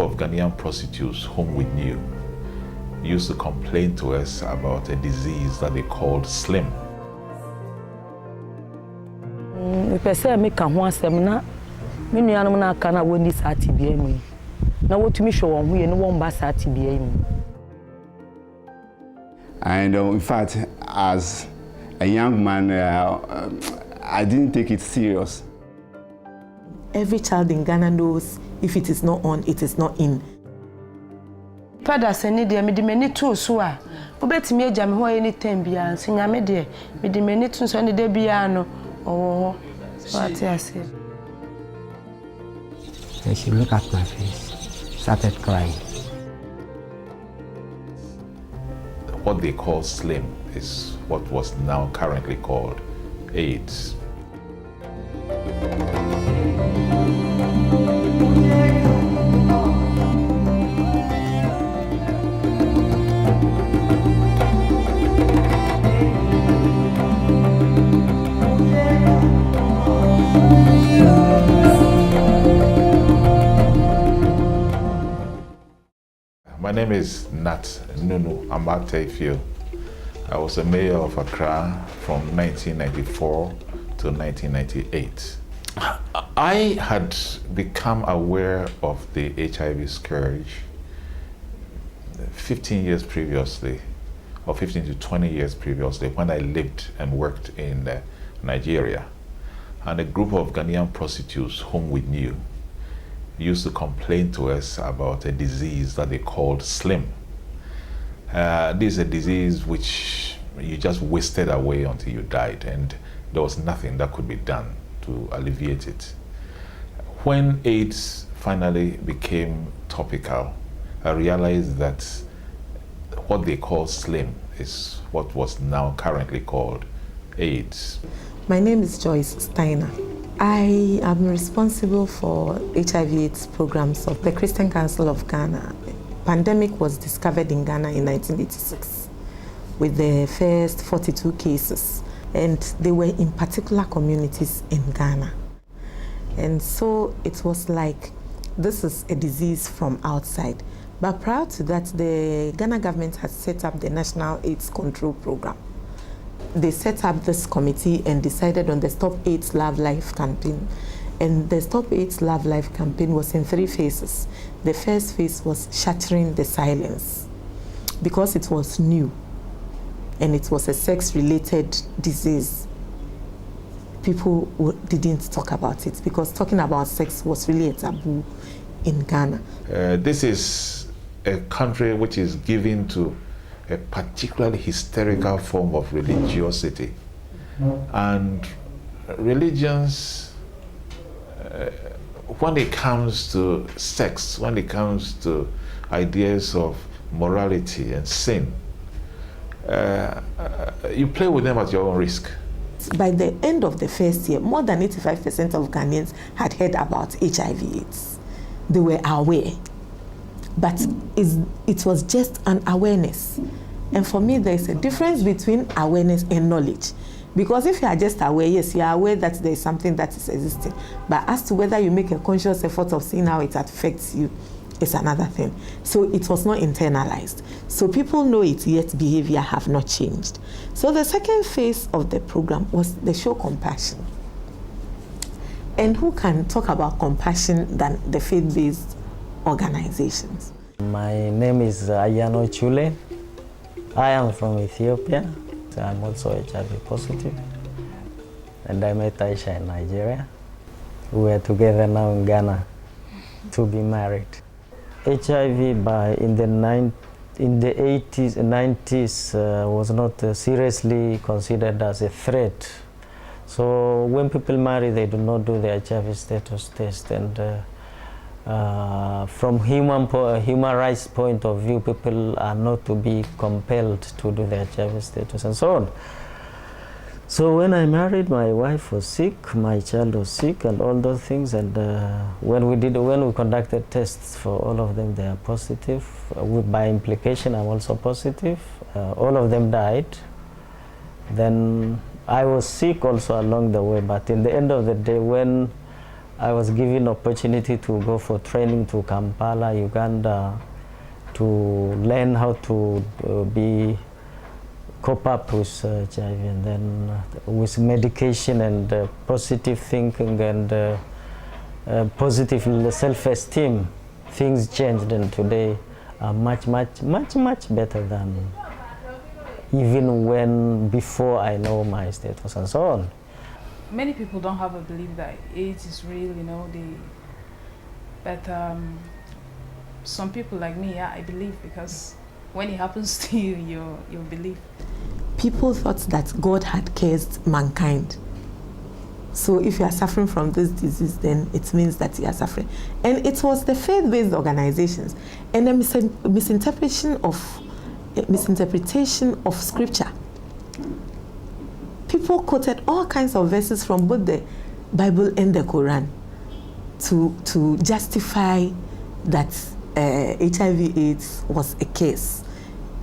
of Ghanaian prostitutes whom we knew used to complain to us about a disease that they called slim. And in fact, as a young man, I didn't take it serious. Every child in Ghana knows if it is not on, it is not in. Pada sene de me de mani to so a obetimi agya me ho anytime bia so nyame de me de mani to so ne de bia no oh what I say. So she looked at my face, started crying. What they call slim is what was now currently called AIDS. My name is Nat Nunu Amatefio. I was a mayor of Accra from 1994 to 1998. I had become aware of the HIV scourge 15 years previously, or 15 to 20 years previously, when I lived and worked in Nigeria. And a group of Ghanaian prostitutes whom we knew used to complain to us about a disease that they called slim. This is a disease which you just wasted away until you died, and there was nothing that could be done to alleviate it. When AIDS finally became topical, I realized that what they call slim is what was now currently called AIDS. My name is Joyce Steiner. I am responsible for HIV/AIDS programs of the Christian Council of Ghana. Pandemic was discovered in Ghana in 1986 with the first 42 cases, and they were in particular communities in Ghana. And so it was like, this is a disease from outside. But prior to that, the Ghana government had set up the National AIDS Control Program. They set up this committee and decided on the Stop AIDS Love Life campaign. And the Stop AIDS Love Life campaign was in 3 phases. The first phase was shattering the silence, because it was new and it was a sex-related disease. People didn't talk about it because talking about sex was really a taboo in Ghana. This is a country which is given to a particularly hysterical form of religiosity. And religions, when it comes to sex, when it comes to ideas of morality and sin, you play with them at your own risk. By the end of the first year, more than 85% of Ghanaians had heard about HIV/AIDS. They were aware, but it was just an awareness. And for me, there is a difference between awareness and knowledge. Because if you are just aware, yes, you are aware that there is something that is existing. But as to whether you make a conscious effort of seeing how it affects you, is another thing. So it was not internalized. So people know it, yet behavior have not changed. So the second phase of the program was the show compassion. And who can talk about compassion than the faith-based organizations? My name is Ayano Chule. I am from Ethiopia. I'm also HIV positive. And I met Aisha in Nigeria. We are together now in Ghana to be married. HIV in the 80s and 90s was not seriously considered as a threat. So when people marry, they do not do the HIV status test. And from human rights point of view, people are not to be compelled to do the HIV status and so on. So when I married, my wife was sick, my child was sick, and all those things. And when we conducted tests for all of them, they are positive. By implication, I'm also positive. All of them died. Then I was sick also along the way. But in the end of the day, when I was given opportunity to go for training to Kampala, Uganda, to learn how to cope up with HIV, and then with medication and positive thinking and positive self-esteem, things changed, and today are much better than even when before I know my status and so on. Many people don't have a belief that AIDS is real, you know, but some people like me, yeah, I believe, because when it happens to you, you believe. People thought that God had cursed mankind. So if you are suffering from this disease, then it means that you are suffering. And it was the faith-based organizations and a misinterpretation of scripture. People quoted all kinds of verses from both the Bible and the Quran to justify that HIV/AIDS was a case,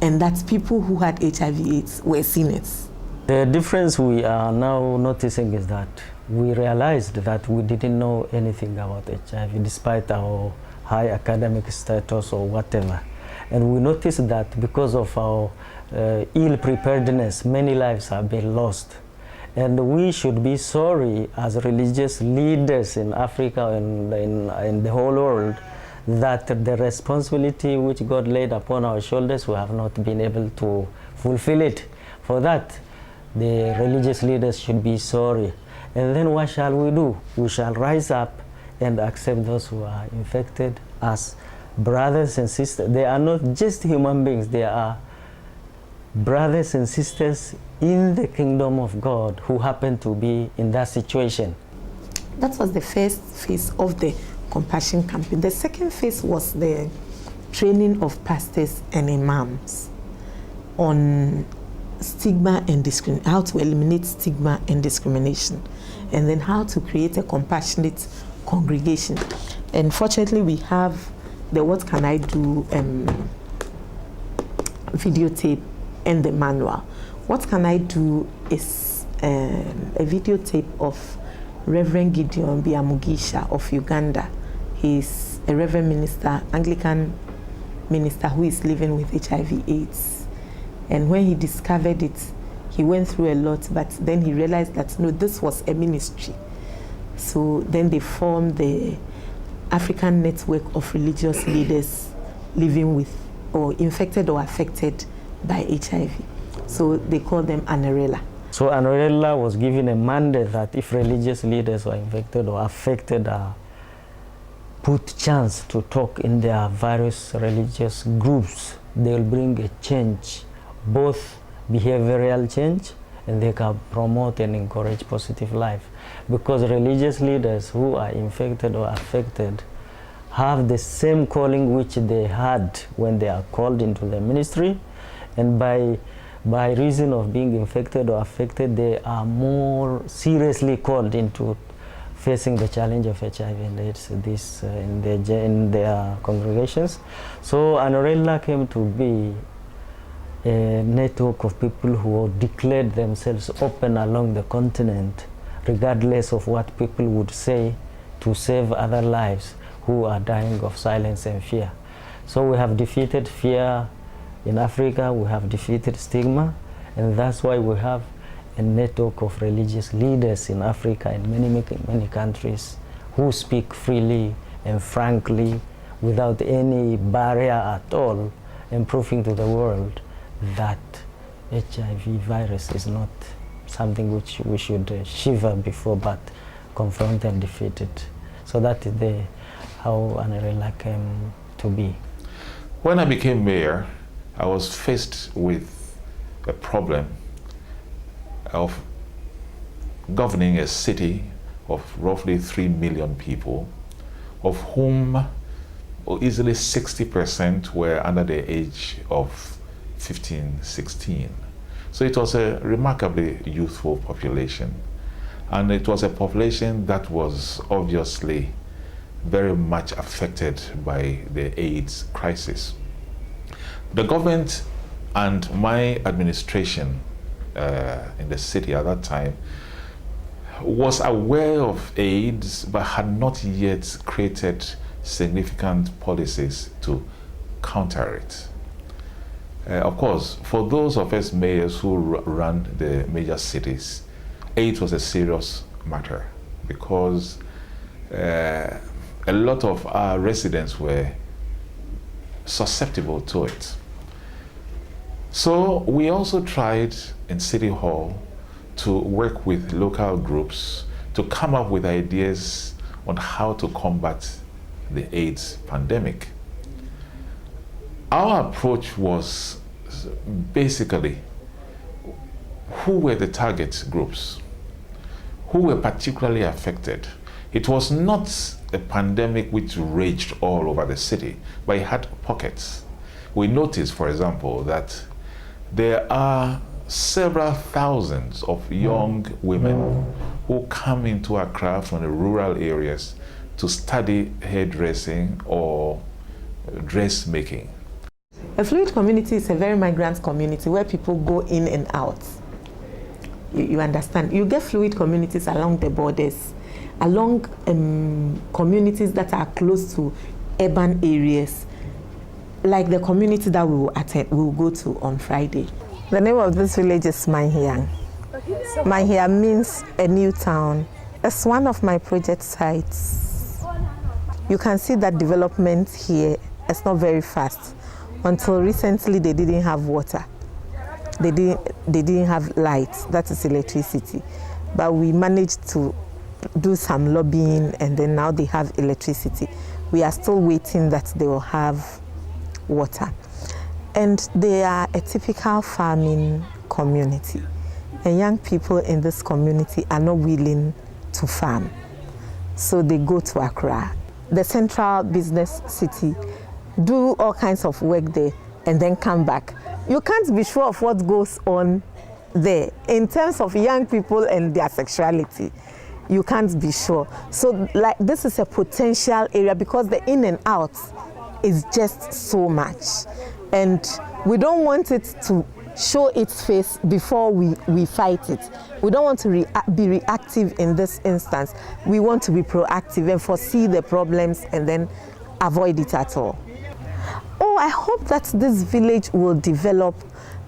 and that people who had HIV/AIDS were sinners. The difference we are now noticing is that we realized that we didn't know anything about HIV despite our high academic status or whatever. And we noticed that because of our ill preparedness, many lives have been lost. And we should be sorry as religious leaders in Africa and in the whole world that the responsibility which God laid upon our shoulders, we have not been able to fulfill it. For that, the religious leaders should be sorry. And then what shall we do? We shall rise up and accept those who are infected as brothers and sisters. They are not just human beings, they are brothers and sisters in the kingdom of God who happen to be in that situation. That was the first phase of the compassion campaign. The second phase was the training of pastors and imams on stigma and discrimination, how to eliminate stigma and discrimination, and then how to create a compassionate congregation. And fortunately, we have the What Can I Do videotape and the manual. What Can I Do is a videotape of Reverend Gideon Biamugisha of Uganda. He's a Reverend minister, Anglican minister who is living with HIV/AIDS. And when he discovered it, he went through a lot, but then he realized that no, this was a ministry. So then they formed the African Network of Religious Leaders living with or infected or affected by HIV. So they call them ANARELA. So ANARELA was given a mandate that if religious leaders were infected or affected, put chance to talk in their various religious groups, they will bring a change, both behavioral change, and they can promote and encourage positive life. Because religious leaders who are infected or affected have the same calling which they had when they are called into the ministry, and by reason of being infected or affected, they are more seriously called into facing the challenge of HIV and AIDS in their congregations. So ANARELA came to be a network of people who declared themselves open along the continent, regardless of what people would say, to save other lives who are dying of silence and fear. So we have defeated fear in Africa, we have defeated stigma, and that's why we have a network of religious leaders in Africa and many countries who speak freely and frankly without any barrier at all, and proving to the world that HIV virus is not something which we should shiver before, but confront and defeat it. So that is how ANARELA came to be. When I became mayor, I was faced with a problem of governing a city of roughly 3 million people, of whom easily 60% were under the age of 15, 16. So it was a remarkably youthful population. And it was a population that was obviously very much affected by the AIDS crisis. The government and my administration in the city at that time was aware of AIDS but had not yet created significant policies to counter it. Of course, for those of us mayors who run the major cities, AIDS was a serious matter because a lot of our residents were susceptible to it. So we also tried in City Hall to work with local groups to come up with ideas on how to combat the AIDS pandemic. Our approach was basically who were the target groups, who were particularly affected. It was not a pandemic which raged all over the city, but it had pockets. We noticed, for example, that there are several thousands of young women who come into Accra from the rural areas to study hairdressing or dressmaking. A fluid community is a very migrant community where people go in and out. You understand? You get fluid communities along the borders, along communities that are close to urban areas, like the community that we will go to on Friday. The name of this village is Manhiang. Manhiang means a new town. It's one of my project sites. You can see that development here is not very fast. Until recently, they didn't have water. They didn't have lights, that is electricity. But we managed to do some lobbying, and then now they have electricity. We are still waiting that they will have water. And they are a typical farming community. And young people in this community are not willing to farm. So they go to Accra, the central business city, do all kinds of work there, and then come back. You can't be sure of what goes on there in terms of young people and their sexuality. You can't be sure. So like this is a potential area because the in and out is just so much. And we don't want it to show its face before we fight it. We don't want to be reactive in this instance. We want to be proactive and foresee the problems and then avoid it at all. Oh, I hope that this village will develop.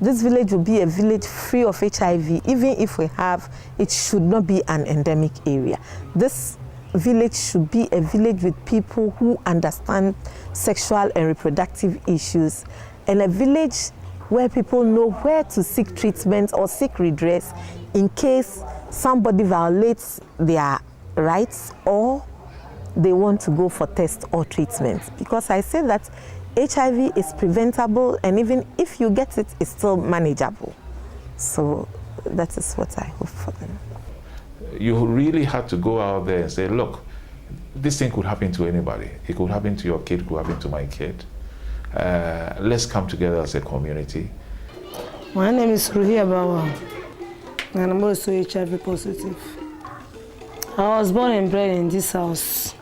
This village will be a village free of HIV. Even if we have, it should not be an endemic area. This village should be a village with people who understand sexual and reproductive issues, and a village where people know where to seek treatment or seek redress in case somebody violates their rights or they want to go for test or treatment. Because I say that HIV is preventable, and even if you get it, it's still manageable. So that is what I hope for them. You really had to go out there and say, look, this thing could happen to anybody. It could happen to your kid, it could happen to my kid. Let's come together as a community. My name is Ruhia Bawa, and I'm also HIV positive. I was born and bred in this house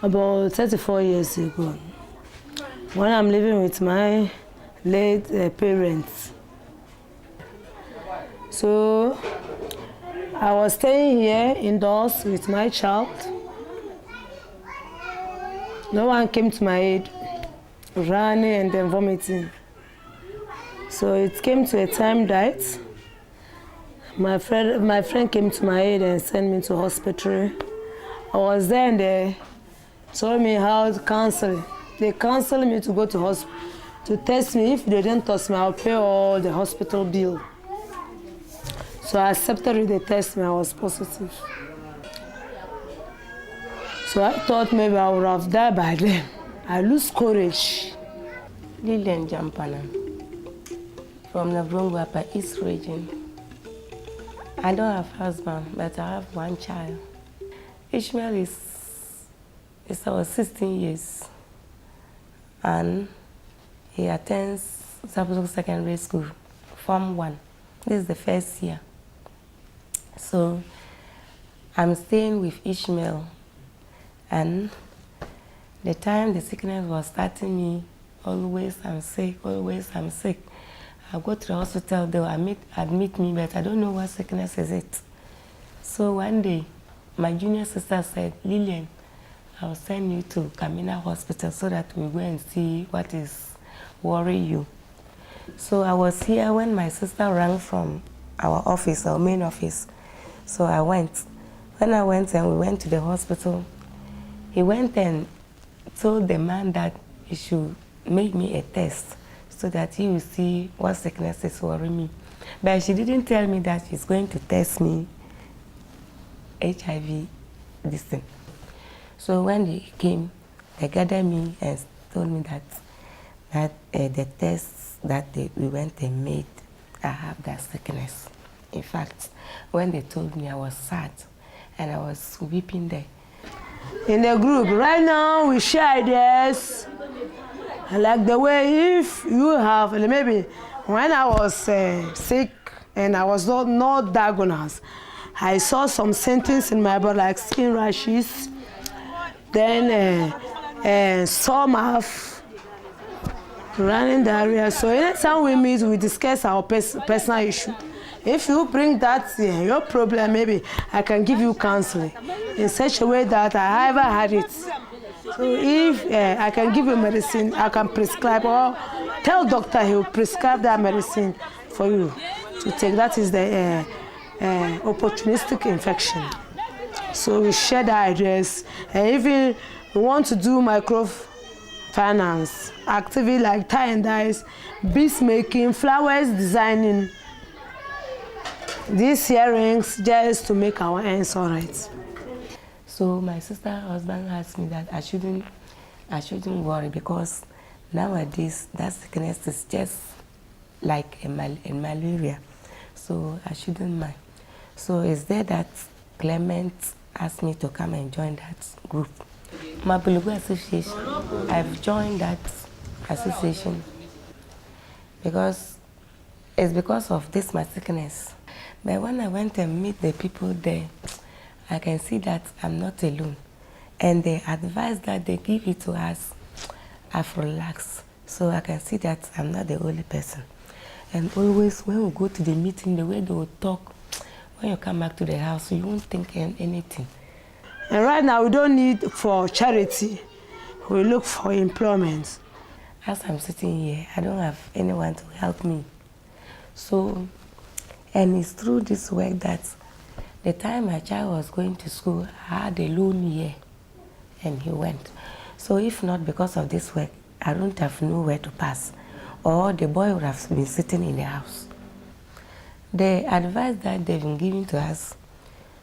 about 34 years ago, when I'm living with my late parents. So I was staying here indoors with my child. No one came to my aid, running and then vomiting. So it came to a time that my friend came to my aid and sent me to hospital. I was there and they told me how to counsel. They counseled me to go to hospital to test me. If they didn't test me, I'll pay all the hospital bill. So I accepted it. They tested me. I was positive. So I thought maybe I would have died by then. I lose courage. Lillian Jampana from the Brongwapa East region. I don't have a husband, but I have one child. Ishmael is our 16 years, and he attends Zabuzo Secondary School, Form 1. This is the first year. So I'm staying with Ishmael, and the time the sickness was starting me, always I'm sick, always I'm sick. I go to the hospital, they will admit me, but I don't know what sickness is it. So one day, my junior sister said, Lillian, I'll send you to Kamina Hospital so that we go and see what is worrying you. So I was here when my sister rang from our office, our main office. So I went. When I went and we went to the hospital, he went and told the man that he should make me a test so that he will see what sickness is worrying me. But she didn't tell me that she's going to test me HIV this thing. So when they came, they gathered me and told me that the tests that we went and made, I have that sickness. In fact, when they told me, I was sad and I was weeping there. In the group, right now we share ideas. I like the way if you have, maybe when I was sick and I was not diagnosed, I saw some symptoms in my body like skin rashes, then stomach, running diarrhea. So anytime we meet, we discuss our personal issue. If you bring that your problem, maybe I can give you counseling in such a way that I ever had it. So if I can give you medicine, I can prescribe or tell doctor he will prescribe that medicine for you to take. That is the opportunistic infection. So we share the ideas, and even we want to do microfinance activity like tie and dyes, beads making, flowers designing, these earrings just to make our ends all right. So my sister's husband asked me that I shouldn't worry because nowadays that sickness is just like a malaria, so I shouldn't mind. So it's there that Clement asked me to come and join that group. Mabulugu Association, I've joined that association because it's because of this my sickness. But when I went and meet the people there, I can see that I'm not alone. And the advice that they give it to us, I've relaxed. So I can see that I'm not the only person. And always when we go to the meeting, the way they will talk, when you come back to the house, you won't think anything. And right now we don't need for charity, we look for employment. As I'm sitting here, I don't have anyone to help me. So, and it's through this work that the time my child was going to school, I had a loan year and he went. So if not because of this work, I don't have nowhere to pass, or the boy would have been sitting in the house. The advice that they've been giving to us,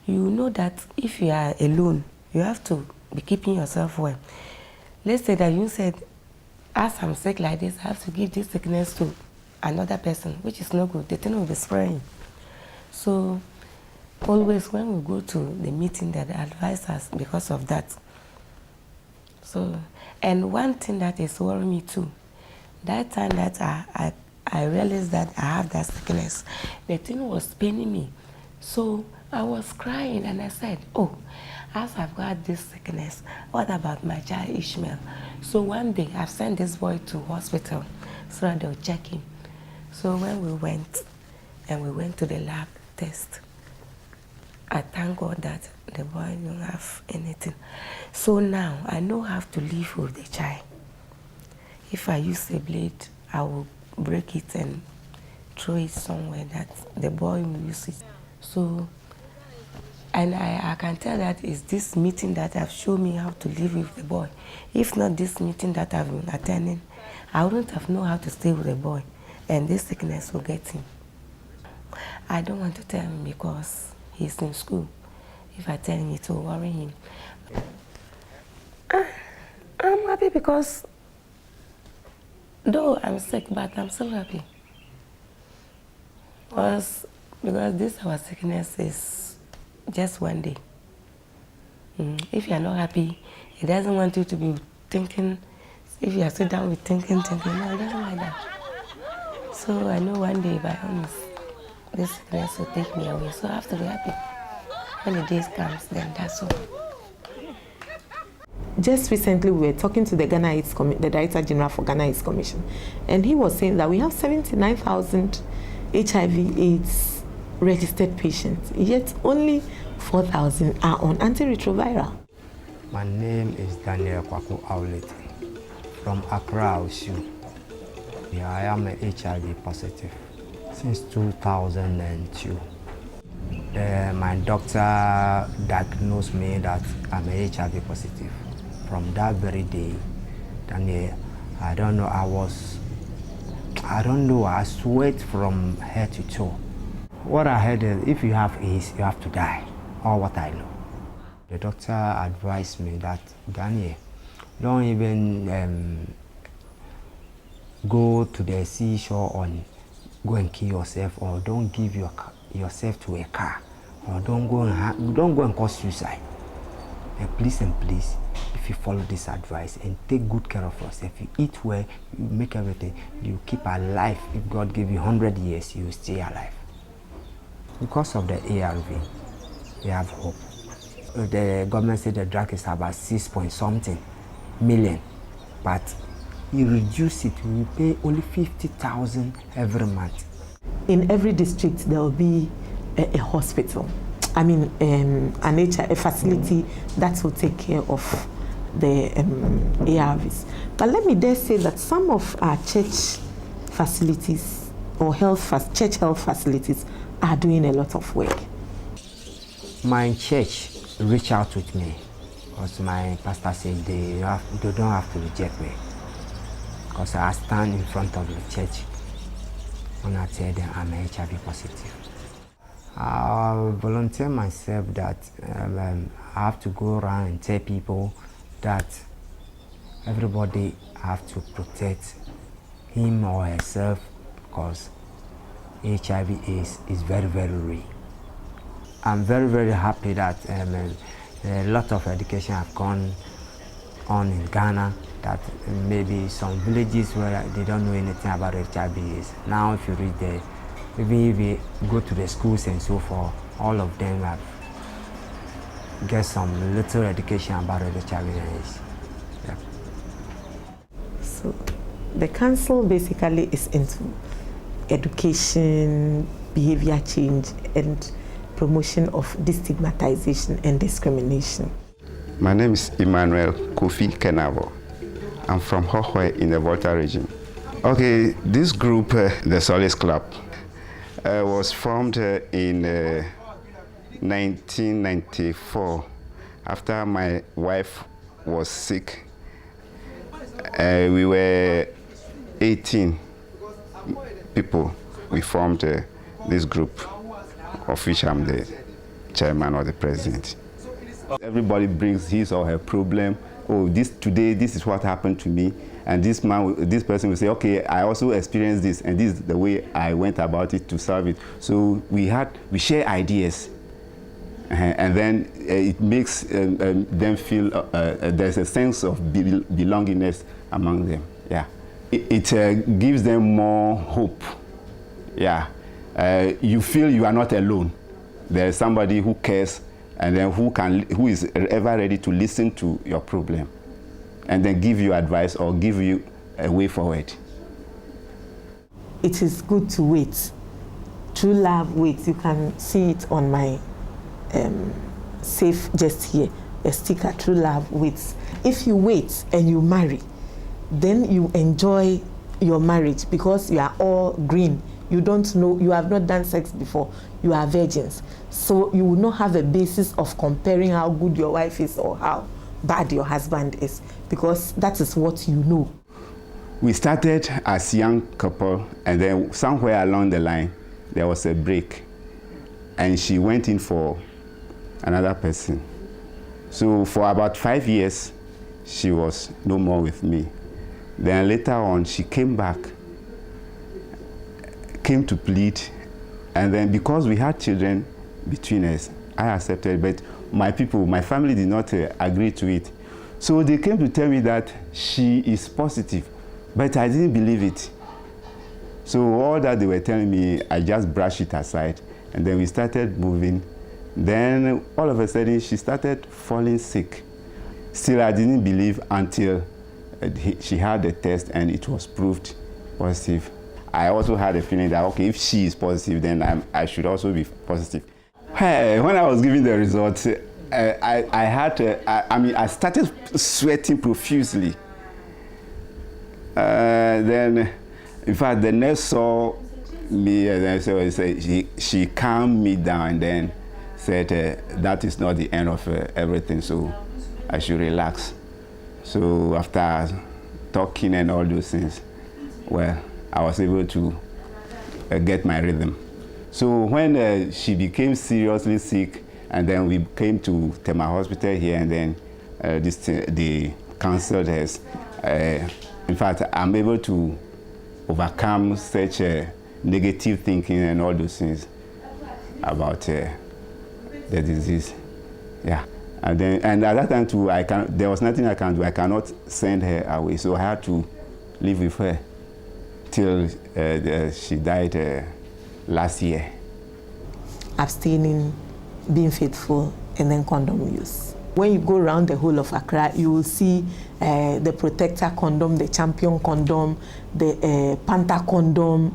you know that if you are alone, you have to be keeping yourself well. Let's say that you said, as I'm sick like this, I have to give this sickness to another person, which is no good. The thing will be spreading. So always when we go to the meeting, that advise us because of that. So, and one thing that is worrying me too, that time that I realized that I have that sickness, the thing was paining me. So I was crying and I said, oh, as I've got this sickness, what about my child Ishmael? So one day I've sent this boy to hospital so that they'll check him. So when we went to the lab test, I thank God that the boy don't have anything. So now I know how to live with the child. If I use a blade, I will break it and throw it somewhere that the boy will use it. So, and I can tell that it's this meeting that have shown me how to live with the boy. If not this meeting that I've been attending, I wouldn't have known how to stay with the boy, and this sickness will get him. I don't want to tell him because he's in school. If I tell him, it will worry him. I'm happy because though I'm sick, but I'm still happy. Because this our sickness is just one day. If you are not happy, it doesn't want you to be thinking. If you are sit down with thinking, no, it doesn't like that. So I know one day, by all means, this sickness will take me away. So I have to be happy. When the days comes, then that's all. Just recently, we were talking to the Ghana AIDS the Director General for Ghana AIDS Commission, and he was saying that we have 79,000 HIV/AIDS registered patients, yet only 4,000 are on antiretroviral. My name is Daniel Kwaku Aulete from Accra, Osu. Yeah, I am a HIV positive since 2002. My doctor diagnosed me that I'm a HIV positive. From that very day, Daniel, I sweat from head to toe. What I heard is if you have AIDS, you have to die, or what I know. The doctor advised me that, Daniel, don't even go to the seashore and go and kill yourself, or don't give yourself to a car, or don't go and cause suicide. And please, if you follow this advice and take good care of yourself, you eat well, you make everything, you keep alive. If God give you 100 years, you will stay alive. Because of the ARV, we have hope. The government said the drug is about 6-point-something million, but you reduce it, we pay only 50,000 every month. In every district, there will be a hospital. I mean, a facility that will take care of the ARVs. But let me dare say that some of our church facilities or church health facilities are doing a lot of work. My church reached out with me because my pastor said they don't have to reject me, because I stand in front of the church when I tell them I'm HIV positive. I volunteer myself that I have to go around and tell people that everybody have to protect him or herself, because HIV is very, very real. I'm very, very happy that a lot of education have gone on in Ghana, that maybe some villages where they don't know anything about HIV is. Now if you read there, maybe if you go to the schools and so forth, all of them have get some little education about HIV and AIDS. Yeah. So the council basically is into education, behavior change, and promotion of destigmatization and discrimination. My name is Emmanuel Kofi Kenavo. I'm from Hohwe in the Volta region. Okay, this group, the Solace Club, was formed in 1994 after my wife was sick. We were 18 people. We formed this group, of which I'm the chairman or the president. Everybody brings his or her problem. Oh, today this is what happened to me, and this person will say, okay, I also experienced this, and this is the way I went about it to solve it. So we share ideas, and then it makes them feel there's a sense of belongingness among them. Yeah, it gives them more hope. Yeah, you feel you are not alone. There's somebody who cares, and then who is ever ready to listen to your problem, and then give you advice or give you a way forward. It is good to wait. True love waits. You can see it on my safe just here, a sticker, true love waits. If you wait and you marry, then you enjoy your marriage because you are all green. You don't know, you have not done sex before, you are virgins. So you will not have a basis of comparing how good your wife is or how bad your husband is, because that is what you know. We started as a young couple, and then somewhere along the line, there was a break, and she went in for another person. So for about 5 years, she was no more with me. Then later on, she came back, came to plead, and then because we had children between us, I accepted, but my family did not agree to it. So they came to tell me that she is positive, but I didn't believe it. So all that they were telling me, I just brushed it aside, and then we started moving. Then all of a sudden, she started falling sick. Still, I didn't believe until she had the test and it was proved positive. I also had a feeling that, okay, if she is positive, then I should also be positive. When I was giving the results, I started sweating profusely. Then, in fact, the nurse saw me, and then she calmed me down, and then said that is not the end of everything, so I should relax. So after talking and all those things, well, I was able to get my rhythm. So when she became seriously sick, and then we came to Tema Hospital here, and then they counseled us. In fact, I'm able to overcome such negative thinking and all those things about the disease. Yeah, and at that time too, there was nothing I can do. I cannot send her away, so I had to live with her till she died last year. Abstaining, being faithful, and then condom use. When you go around the whole of Accra, you will see the Protector condom, the Champion condom, the Panther condom,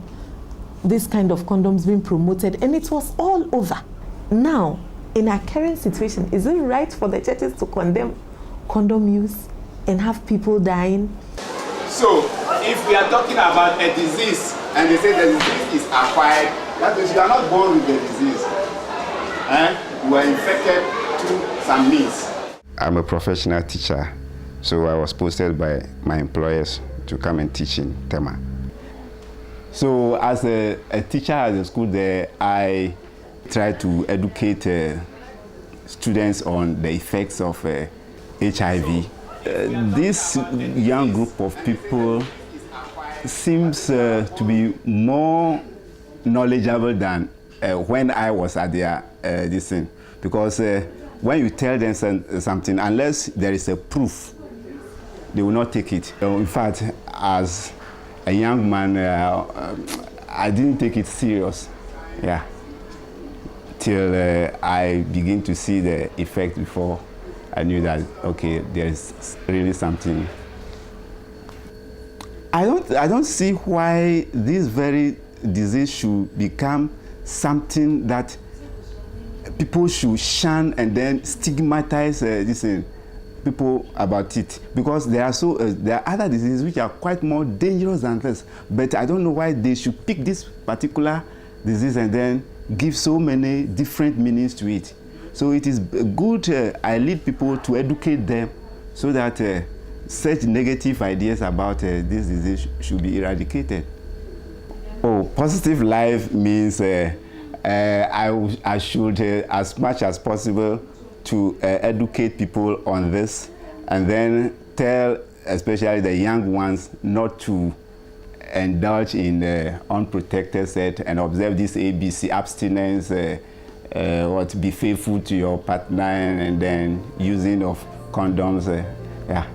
this kind of condoms being promoted, and it was all over. Now, in our current situation, is it right for the churches to condemn condom use and have people dying? So, if we are talking about a disease, and they say the disease is acquired, that means you are not born with the disease. You are infected through some means. I'm a professional teacher, so I was posted by my employers to come and teach in Tema. So as a teacher at the school there, I try to educate students on the effects of HIV. This young group of people seems to be more knowledgeable than when I was at their this thing, because when you tell them something, unless there is a proof, they will not take it. In fact, as a young man, I didn't take it serious, yeah, till I begin to see the effect before I knew that, okay, there's really something. I don't see why this very disease should become something that people should shun and then stigmatize people about it, because there are other diseases which are quite more dangerous than this. But I don't know why they should pick this particular disease and then give so many different meanings to it. So it is good I lead people to educate them so that such negative ideas about this disease should be eradicated. Oh, positive life means I should, as much as possible, to educate people on this, and then tell especially the young ones not to indulge in unprotected sex and observe this ABC, abstinence, be faithful to your partner, and then using of condoms. Yeah.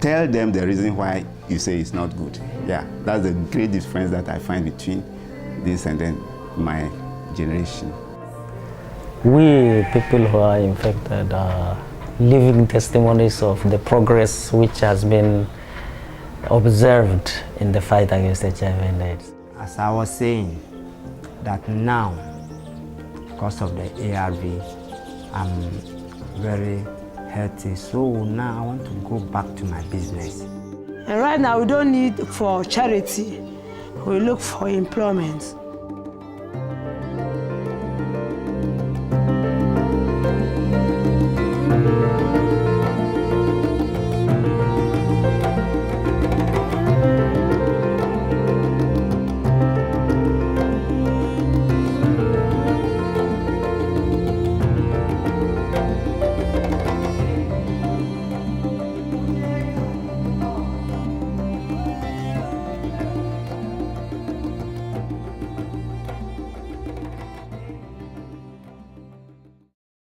Tell them the reason why you say it's not good. Yeah, that's the great difference that I find between this and then my generation. We people who are infected are living testimonies of the progress which has been observed in the fight against HIV and AIDS. As I was saying, that now, because of the ARV, I'm very healthy. So now I want to go back to my business. And right now we don't need for charity, we look for employment.